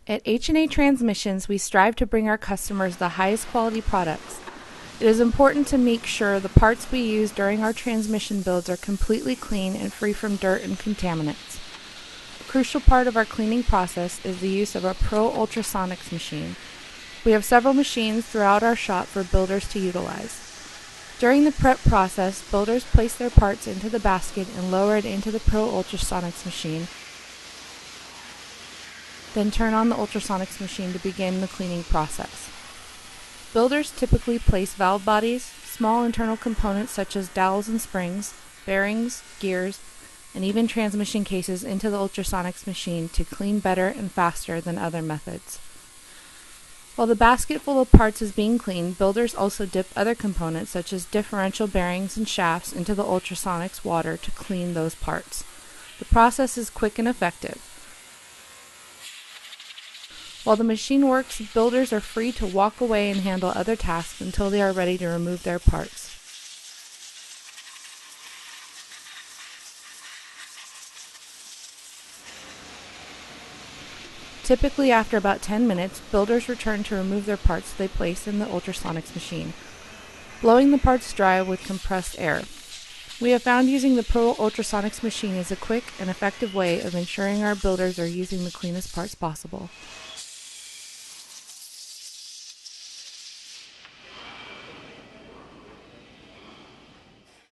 At H&A Transmissions, we strive to bring our customers the highest quality products. It is important to make sure the parts we use during our transmission builds are completely clean and free from dirt and contaminants. A crucial part of our cleaning process is the use of a Pro Ultrasonics machine. We have several machines throughout our shop for builders to utilize. During the prep process, builders place their parts into the basket and lower it into the Pro Ultrasonics machine, then turn on the ultrasonics machine to begin the cleaning process. Builders typically place valve bodies, small internal components such as dowels and springs, bearings, gears, and even transmission cases into the ultrasonics machine to clean better and faster than other methods. While the basket full of parts is being cleaned, builders also dip other components such as differential bearings and shafts into the ultrasonics water to clean those parts. The process is quick and effective. While the machine works, builders are free to walk away and handle other tasks until they are ready to remove their parts. Typically after about 10 minutes, builders return to remove their parts they place in the ultrasonics machine, blowing the parts dry with compressed air. We have found using the Pro Ultrasonics machine is a quick and effective way of ensuring our builders are using the cleanest parts possible.